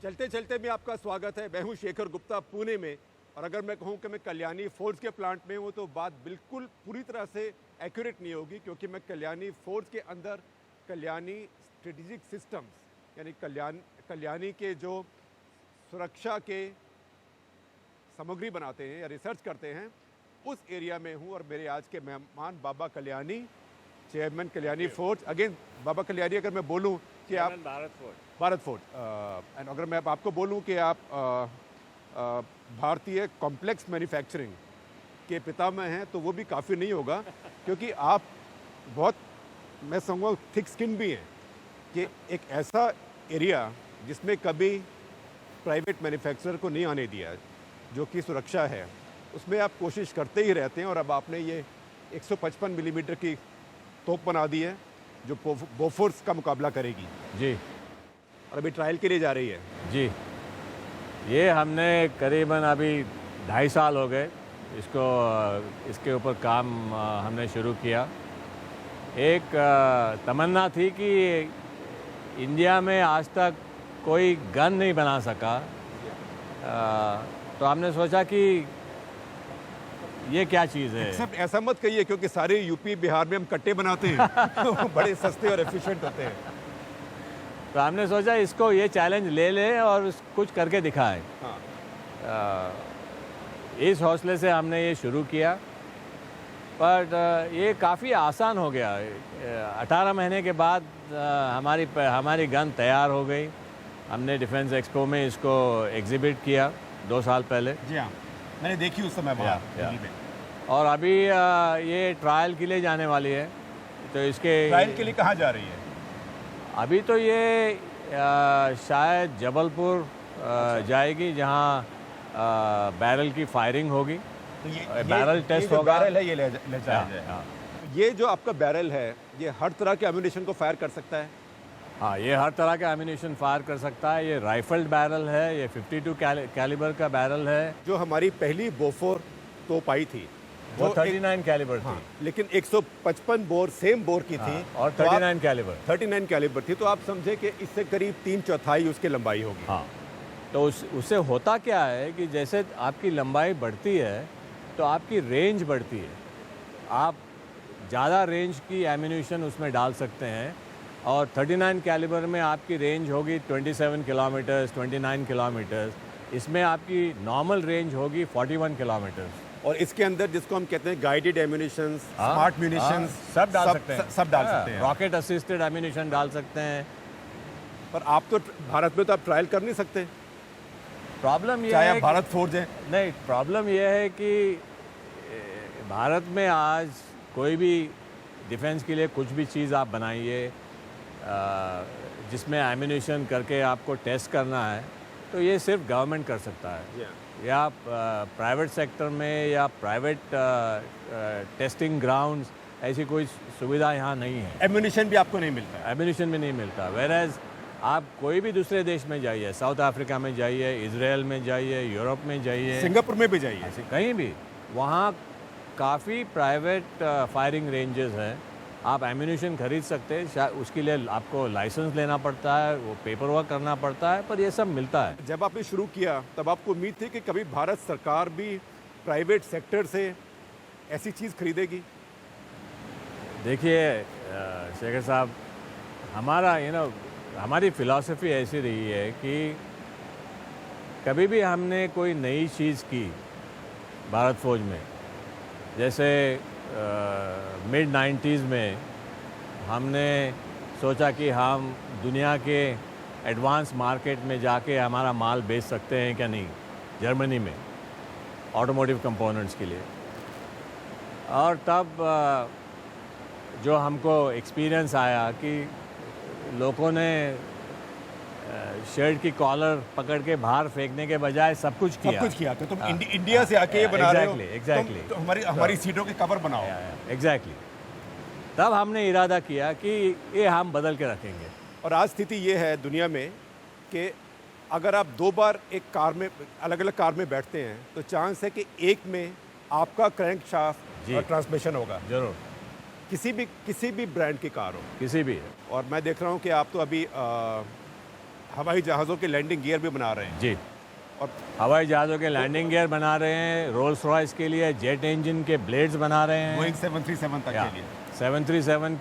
चलते चलते में आपका स्वागत है। मैं हूं शेखर गुप्ता पुणे में, और अगर मैं कहूं कि मैं कल्याणी फोर्ज के प्लांट में हूं तो बात बिल्कुल पूरी तरह से एक्यूरेट नहीं होगी, क्योंकि मैं कल्याणी फोर्ज के अंदर कल्याणी स्ट्रेटेजिक सिस्टम्स यानी कल्याणी के जो सुरक्षा के सामग्री बनाते हैं या रिसर्च करते हैं उस एरिया में हूं। और मेरे आज के मेहमान Baba Kalyani, chairman Kalyani Forge. Again Baba Kalyani, अगर मैं बोलूं कि आप भारत फोर्ज एंड अगर मैं आपको बोलूं कि आप भारतीय कॉम्प्लेक्स मैन्युफैक्चरिंग के पितामह हैं तो वो भी काफ़ी नहीं होगा, क्योंकि आप बहुत, मैं समझूंगा, थिक स्किन भी हैं कि एक ऐसा एरिया जिसमें कभी प्राइवेट मैन्युफैक्चरर को नहीं आने दिया, जो कि सुरक्षा है, उसमें आप कोशिश करते ही रहते हैं। और अब आपने ये 155 मिलीमीटर की तोप बना दी है जो बोफोर्स का मुकाबला करेगी जी, और अभी ट्रायल के लिए जा रही है जी। ये हमने करीबन अभी 2.5 साल हो गए इसके ऊपर काम हमने शुरू किया। एक तमन्ना थी कि इंडिया में आज तक कोई गन नहीं बना सका, तो हमने सोचा कि ये क्या चीज़ है। एक्सेप्ट ऐसा मत कहिए, क्योंकि सारे यूपी बिहार में हम कट्टे बनाते हैं वो बड़े सस्ते और एफिशिएंट होते हैं। तो हमने सोचा इसको ये चैलेंज ले ले और कुछ करके दिखाए। हाँ। इस हौसले से हमने ये शुरू किया, पर ये काफ़ी आसान हो गया। 18 महीने के बाद हमारी गन तैयार हो गई। हमने डिफेंस एक्सपो में इसको एग्जिबिट किया 2 साल पहले। जी हाँ, मैंने देखी उस समय वहाँ दिल्ली में। और अभी ये ट्रायल के लिए जाने वाली है, तो इसके ट्रायल के लिए कहाँ जा रही है? अभी तो ये शायद जबलपुर जाएगी, जहाँ बैरल की फायरिंग होगी। तो ये बैरल टेस्ट होगा। बैरल है, ये ले जाया जाए। ये जो आपका बैरल है, ये हर तरह के एम्यूनेशन को फायर कर सकता है? हाँ, ये हर तरह का एम्यूनेशन फायर कर सकता है। ये राइफल्ड बैरल है, ये 52 कैलिबर का बैरल है। जो हमारी पहली बोफोर तोप आई थी वो 39 कैलिबर थी। हाँ, लेकिन 155 बोर सेम बोर की थी। और 39 कैलिबर 39 कैलिबर थी, तो आप समझे कि इससे करीब 3/4 उसकी लंबाई होगी। हाँ, तो उससे होता क्या है कि जैसे आपकी लंबाई बढ़ती है तो आपकी रेंज बढ़ती है। आप ज़्यादा रेंज की एम्यूनेशन उसमें डाल सकते हैं, और 39 कैलिबर में आपकी रेंज होगी 27 किलोमीटर्स, 29 किलोमीटर्स। इसमें आपकी नॉर्मल रेंज होगी 41 किलोमीटर्स। और इसके अंदर जिसको हम कहते हैं गाइडेड एम्यूनेशन, स्मार्ट म्यूनिशन, सब डाल सकते हैं। सब डाल सकते हैं। रॉकेट असिस्टेड एम्यूनेशन डाल सकते हैं। पर आप तो भारत में तो आप ट्रायल कर नहीं सकते। प्रॉब्लम ये चाहे है आप भारत फोर्ज हैं। नहीं, प्रॉब्लम ये है कि भारत में आज कोई भी डिफेंस के लिए कुछ भी चीज़ आप बनाइए जिसमें एम्यूनेशन करके आपको टेस्ट करना है, तो ये सिर्फ गवर्नमेंट कर सकता है। या प्राइवेट सेक्टर में या प्राइवेट टेस्टिंग ग्राउंड्स, ऐसी कोई सुविधा यहाँ नहीं है। एम्यूनेशन भी आपको नहीं मिलता। एम्यूनेशन में नहीं मिलता। वेरएज आप कोई भी दूसरे देश में जाइए, साउथ अफ्रीका में जाइए, इजराइल में जाइए, यूरोप में जाइए, सिंगापुर में भी जाइए, कहीं भी, वहाँ काफ़ी प्राइवेट फायरिंग रेंजेस हैं। आप एम्यूनेशन खरीद सकते हैं, उसके लिए आपको लाइसेंस लेना पड़ता है, वो पेपर वर्क करना पड़ता है, पर ये सब मिलता है। जब आपने शुरू किया तब आपको उम्मीद थी कि कभी भारत सरकार भी प्राइवेट सेक्टर से ऐसी चीज़ खरीदेगी? देखिए शेखर साहब, हमारी फ़िलॉसफी ऐसी रही है कि कभी भी हमने कोई नई चीज़ की भारत फौज में, जैसे मिड 90s में हमने सोचा कि हम दुनिया के एडवांस मार्केट में जाके हमारा माल बेच सकते हैं क्या नहीं, जर्मनी में ऑटोमोटिव कंपोनेंट्स के लिए। और तब जो हमको एक्सपीरियंस आया कि लोगों ने शर्ट की कॉलर पकड़ के बाहर फेंकने के बजाय सब कुछ किया। तो तुम इंडिया से आके ये बना रहे हो। एग्जैक्टली। तो हमारी सीटों के कवर बनाओ। एग्जैक्टली। तब हमने इरादा किया कि ये हम बदल के रखेंगे। और आज स्थिति ये है दुनिया में कि अगर आप 2 बार एक कार में, अलग अलग कार में बैठते हैं, तो चांस है कि एक में आपका क्रैंक शाफ्ट और ट्रांसमिशन होगा। जरूर। किसी भी ब्रांड की कार हो, किसी भी। और मैं देख रहा हूँ कि आप तो अभी हवाई जहाज़ों के लैंडिंग गियर भी बना रहे हैं। जी, और हवाई जहाज़ों के लैंडिंग गियर बना रहे हैं, रोल्स रॉयस के लिए जेट इंजन के ब्लेड्स बना रहे हैं, बोइंग 737 तक या के लिए। 737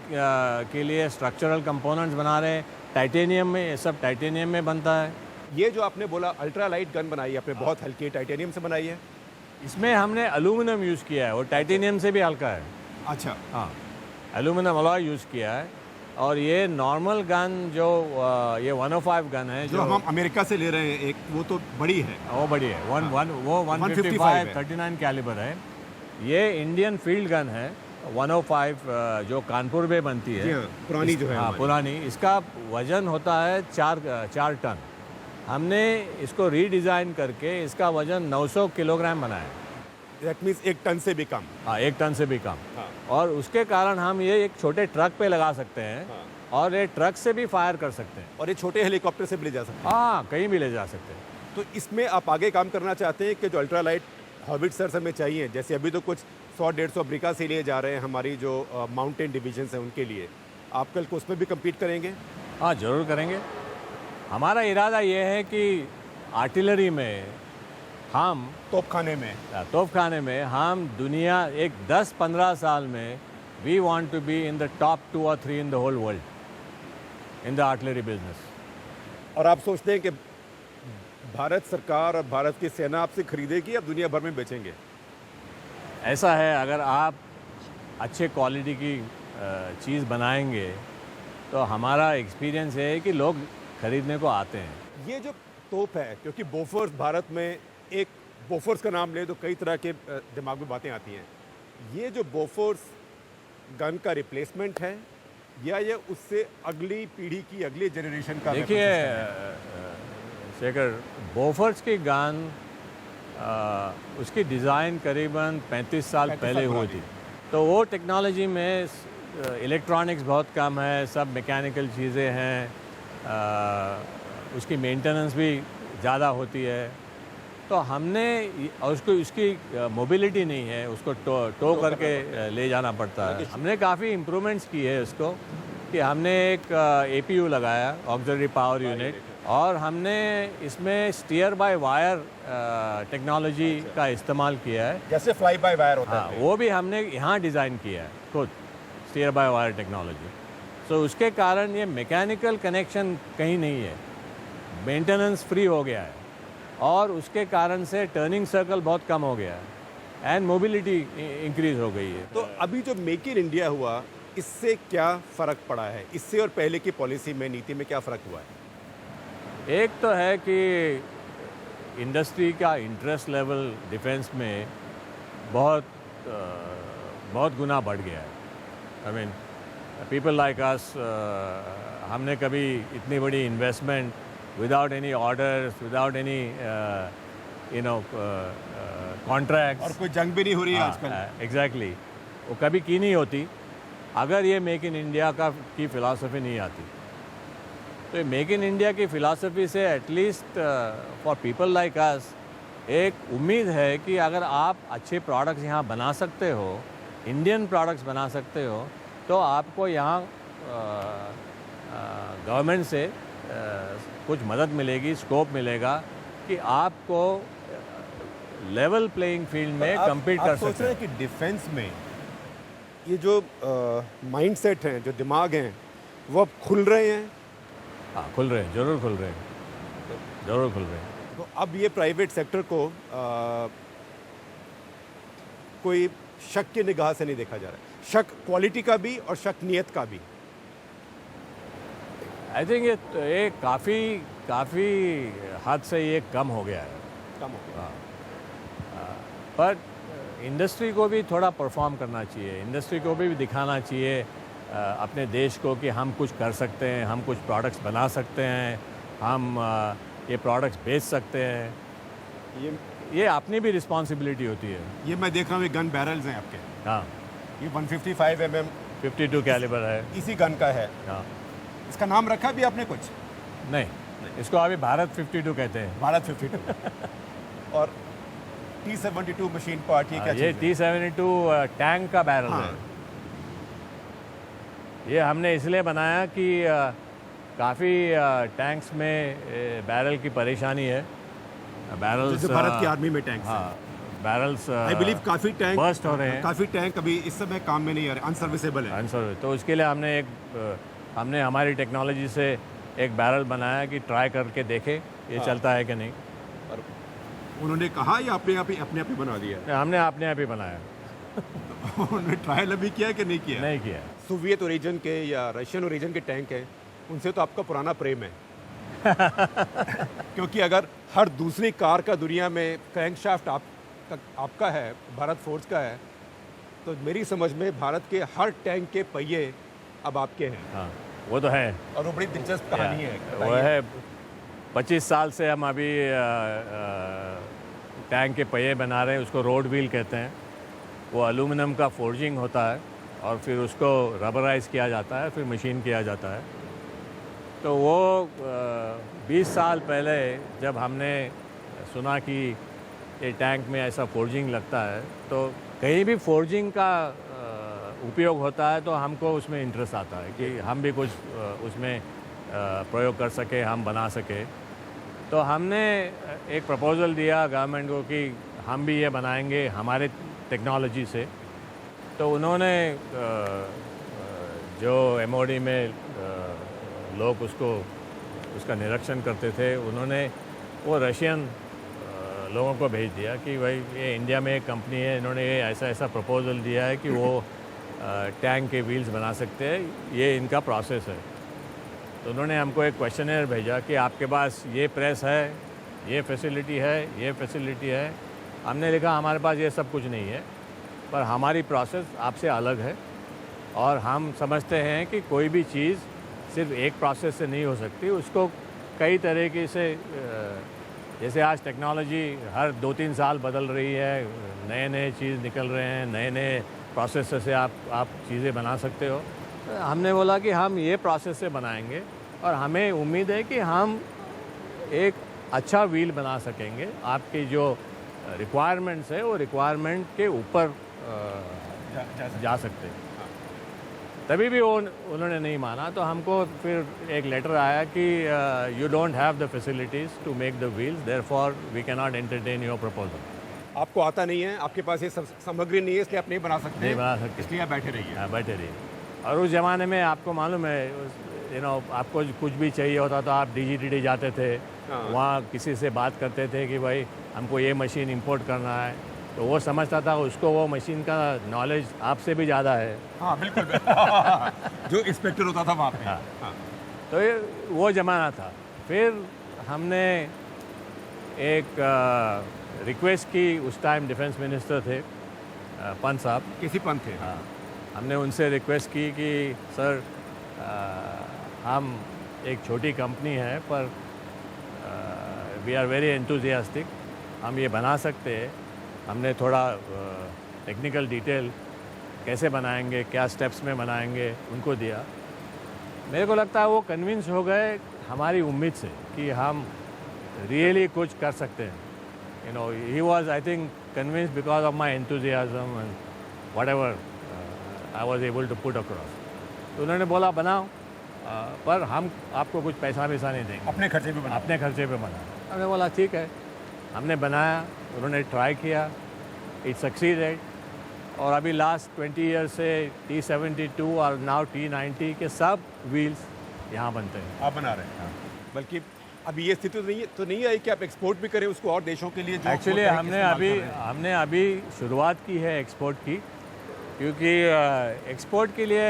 के लिए स्ट्रक्चरल कंपोनेंट्स बना रहे हैं, टाइटेनियम में, ये सब टाइटेनियम में बनता है। ये जो आपने बोला अल्ट्रा लाइट गन बनाई है आपने, बहुत हल्की टाइटेनियम से बनाई है। इसमें हमने एल्यूमिनियम यूज़ किया है और टाइटेनियम से भी हल्का है। अच्छा, हाँ, एल्यूमिनियम अलॉय यूज़ किया है। और ये नॉर्मल गन जो ये 105 गन है जो हम अमेरिका से ले रहे हैं एक, वो तो बड़ी है। वो बड़ी है, वो 155 39 कैलिबर है। ये इंडियन फील्ड गन है 105 जो कानपुर में बनती है। पुरानी जो है हाँ, पुरानी। इसका वज़न होता है 4 टन। हमने इसको रीडिज़ाइन करके इसका वज़न 900 किलोग्राम बनाया। दैट मीन्स 1 टन से भी कम। हाँ, 1 टन से भी कम। हाँ। और उसके कारण हम ये एक छोटे ट्रक पे लगा सकते हैं। हाँ। और ये ट्रक से भी फायर कर सकते हैं। और ये छोटे हेलीकॉप्टर से भी ले जा सकते हैं। हाँ, कहीं भी ले जा सकते हैं। तो इसमें आप आगे काम करना चाहते हैं कि जो अल्ट्रा लाइट हॉविट्ज़र्स हमें चाहिए, जैसे अभी तो कुछ 100-150 अमेरिका से लिए जा रहे हैं हमारी जो माउंटेन डिवीजन्स हैं उनके लिए, आप कल को उसमें भी कम्पीट करेंगे? हाँ, ज़रूर करेंगे। हमारा इरादा ये है कि आर्टिलरी में हम तोपखाने में हम दुनिया एक 10-15 साल में we want to be in the top 2 और 3 in the whole world in the artillery business. और आप सोचते हैं कि भारत सरकार और भारत की सेना आपसे खरीदेगी या दुनिया भर में बेचेंगे? ऐसा है, अगर आप अच्छे क्वालिटी की चीज़ बनाएंगे तो हमारा एक्सपीरियंस है कि लोग खरीदने को आते हैं। ये जो तोप है, क्योंकि बोफोर्स भारत में, एक बोफोर्स का नाम ले तो कई तरह के दिमाग में बातें आती हैं। ये जो बोफोर्स गन का रिप्लेसमेंट है या ये उससे अगली पीढ़ी की, अगली जनरेशन का? देखिए शेखर, बोफोर्स की गन उसकी डिज़ाइन करीबन 35 साल पहले हुई थी। तो वो टेक्नोलॉजी में इलेक्ट्रॉनिक्स बहुत कम है, सब मैकेनिकल चीज़ें हैं, उसकी मेंटेनेंस भी ज़्यादा होती है। तो हमने उसको, उसकी मोबिलिटी नहीं है, उसको टो करके ले जाना पड़ता है। हमने काफ़ी इम्प्रूवमेंट्स की है उसको, कि हमने एक APU लगाया, ऑक्सिलरी पावर यूनिट, और हमने इसमें स्टीयर बाय वायर टेक्नोलॉजी का इस्तेमाल किया है। जैसे फ्लाई बाय वायर होता हाँ, है, वो भी हमने यहाँ डिज़ाइन किया है खुद, स्टीयर बाय वायर टेक्नोलॉजी। सो उसके कारण ये मैकेनिकल कनेक्शन कहीं नहीं है, मेंटेनेंस फ्री हो गया है, और उसके कारण से टर्निंग सर्कल बहुत कम हो गया है एंड मोबिलिटी इंक्रीज हो गई है। तो अभी जो मेक इन इंडिया हुआ, इससे क्या फ़र्क पड़ा है? इससे और पहले की पॉलिसी में, नीति में क्या फ़र्क हुआ है? एक तो है कि इंडस्ट्री का इंटरेस्ट लेवल डिफेंस में बहुत गुना बढ़ गया है। I mean people like us, हमने कभी इतनी बड़ी investment without any orders, without any contracts, और कोई जंग भी नहीं हो रही है आजकल। एग्जैक्टली, वो कभी की नहीं होती अगर ये मेक इन इंडिया की फ़िलासफ़ी नहीं आती। तो मेक इन इंडिया की फ़िलासफ़ी से at least for people like us एक उम्मीद है कि अगर आप अच्छे प्रोडक्ट्स यहाँ बना सकते हो, इंडियन प्रोडक्ट्स बना सकते हो, तो आपको यहाँ गवर्नमेंट से कुछ मदद मिलेगी, स्कोप मिलेगा कि आपको लेवल प्लेइंग फील्ड में कम्पीट कर सकते हैं। सोच रहे हैं कि डिफेंस में ये जो माइंडसेट हैं, जो दिमाग हैं, वो अब खुल रहे हैं? हाँ, खुल रहे हैं, ज़रूर खुल रहे हैं, ज़रूर खुल रहे हैं। तो अब ये प्राइवेट सेक्टर को कोई शक की निगाह से नहीं देखा जा रहा है, शक क्वालिटी का भी और शक नियत का भी। आई थिंक ये काफ़ी हद से ये कम हो गया है। कम हो गया। पर इंडस्ट्री को भी थोड़ा परफॉर्म करना चाहिए, इंडस्ट्री को भी दिखाना चाहिए अपने देश को कि हम कुछ कर सकते हैं, हम कुछ प्रोडक्ट्स बना सकते हैं, हम ये प्रोडक्ट्स बेच सकते हैं। ये अपनी भी रिस्पॉन्सिबिलिटी होती है। ये मैं देख रहा हूँ, ये गन बैरल्स हैं आपके। हाँ, ये 155 mm 52 कैलिबर है। इसी गन का है। हाँ। इसका नाम रखा भी आपने कुछ? नहीं, इसको अभी भारत 52 कहते हैं। भारत 52। और T-72 मशीन पार्ट, ये क्या ये चीज़ है? T-72 टैंक का बैरल हाँ। है। ये हमने इसलिए बनाया कि काफ़ी टैंक्स में बैरल की परेशानी है। बैरल्स जैसे भारत की आर्मी में टैंक हाँ, बैरल्स आई बिलीव काफ़ी टैंक बर्स्ट हो रहे हैं, काफ़ी टैंक अभी इस समय काम में नहीं आ रहे, अनसर्विसेबल है। आंसर। तो उसके लिए हमने हमारी टेक्नोलॉजी से एक बैरल बनाया कि ट्राई करके देखे ये चलता है कि नहीं। उन्होंने कहा या अपने आप ही बना दिया? हमने अपने आप ही बनाया। उन्होंने ट्रायल अभी किया कि नहीं किया? नहीं किया। सोवियत ओरिजिन के या रशियन ओरिजिन के टैंक हैं, उनसे तो आपका पुराना प्रेम है। क्योंकि अगर हर दूसरी कार का दुनिया में क्रैंकशाफ्ट आपका है, भारत फोर्स का है, तो मेरी समझ में भारत के हर टैंक के पहिए अब आपके हैं। हाँ, वो तो है। और वो बड़ी दिलचस्प कहानी है। वो है 25 साल से हम अभी टैंक के पहिए बना रहे हैं, उसको रोड व्हील कहते हैं। वो एल्यूमिनियम का फोर्जिंग होता है और फिर उसको रबराइज किया जाता है, फिर मशीन किया जाता है। तो वो 20 साल पहले जब हमने सुना कि ये टैंक में ऐसा फोर्जिंग लगता है, तो कहीं भी फोर्जिंग का उपयोग होता है तो हमको उसमें इंटरेस्ट आता है कि हम भी कुछ उसमें प्रयोग कर सके, हम बना सके। तो हमने एक प्रपोज़ल दिया गवर्नमेंट को कि हम भी ये बनाएंगे हमारे टेक्नोलॉजी से। तो उन्होंने जो MOD में लोग उसका निरीक्षण करते थे, उन्होंने वो रशियन लोगों को भेज दिया कि भाई ये इंडिया में एक कंपनी है, इन्होंने ये ऐसा प्रपोज़ल दिया है कि वो टैंक के व्हील्स बना सकते हैं, ये इनका प्रोसेस है। तो उन्होंने हमको एक क्वेश्चनर भेजा कि आपके पास ये प्रेस है, ये फैसिलिटी है, ये फैसिलिटी है। हमने लिखा हमारे पास ये सब कुछ नहीं है, पर हमारी प्रोसेस आपसे अलग है और हम समझते हैं कि कोई भी चीज़ सिर्फ एक प्रोसेस से नहीं हो सकती, उसको कई तरीके से जैसे आज टेक्नोलॉजी हर 2-3 साल बदल रही है, नए चीज़ निकल रहे हैं, नए प्रोसेस से आप चीज़ें बना सकते हो। हमने बोला कि हम ये प्रोसेस से बनाएंगे और हमें उम्मीद है कि हम एक अच्छा व्हील बना सकेंगे। आपकी जो रिक्वायरमेंट्स है वो रिक्वायरमेंट के ऊपर जा सकते हैं। तभी भी उन्होंने नहीं माना, तो हमको फिर एक लेटर आया कि you don't have the facilities to make the wheels, therefore we can not entertain your proposal. आपको आता नहीं है, आपके पास ये सामग्री नहीं है, इसलिए आप नहीं बना सकते। नहीं बना सकते, इसलिए आप बैठे रहिए। हाँ, बैठे रहिए। और उस ज़माने में आपको मालूम है, आपको कुछ भी चाहिए होता तो आप DGTD जाते थे, वहाँ किसी से बात करते थे कि भाई हमको ये मशीन इंपोर्ट करना है, तो वो समझता था उसको वो मशीन का नॉलेज आपसे भी ज़्यादा है। हाँ बिल्कुल। जो इंस्पेक्टर होता था वहाँ पे। हाँ। तो ये वो ज़माना था। फिर हमने एक रिक्वेस्ट की, उस टाइम डिफेंस मिनिस्टर थे पंत साहब। किसी पंत थे? हाँ, हमने उनसे रिक्वेस्ट की कि सर हम एक छोटी कंपनी है पर वी आर वेरी एंथुजियास्टिक, हम ये बना सकते हैं। हमने थोड़ा टेक्निकल डिटेल कैसे बनाएंगे, क्या स्टेप्स में बनाएंगे, उनको दिया। मेरे को लगता है वो कन्विंस हो गए हमारी उम्मीद से कि हम रियली कुछ कर सकते हैं। He was I think convince because of my enthusiasm and whatever I was able to put across. तो उन्होंने बोला बनाओ, पर हम आपको कुछ पैसा नहीं देंगे, अपने खर्चे पे बनाओ। अपने खर्चे पे बनाओ। हमने बोला ठीक है। हमने बनाया, उन्होंने ट्राई किया, इट सक्सीडेड। और अभी लास्ट 20 ईयर से T72 और नाउ T90 के सब व्हील्स यहाँ बनते हैं। आप बना रहे हैं? हाँ। बल्कि अभी ये स्थिति तो नहीं आई कि आप एक्सपोर्ट भी करें उसको और देशों के लिए? एक्चुअली हमने अभी शुरुआत की है एक्सपोर्ट की, क्योंकि एक्सपोर्ट के लिए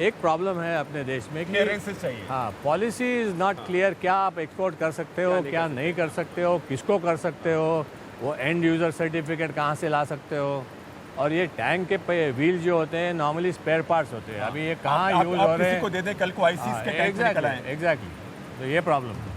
एक प्रॉब्लम है अपने देश में कि क्लियरेंसेस चाहिए। हाँ, पॉलिसी इज़ नॉट क्लियर। क्या आप एक्सपोर्ट कर सकते हो, क्या नहीं कर सकते हो, किसको कर सकते हो, वो एंड यूज़र सर्टिफिकेट कहाँ से ला सकते हो। और ये टैंक के व्हील जो होते हैं नॉर्मली स्पेयर पार्ट्स होते हैं। अभी ये कहाँ यूज़ हो रहे हैं, किसी को दे दें, कल को ICs के टैंक निकल आए। एग्जैक्टली। तो ये प्रॉब्लम है।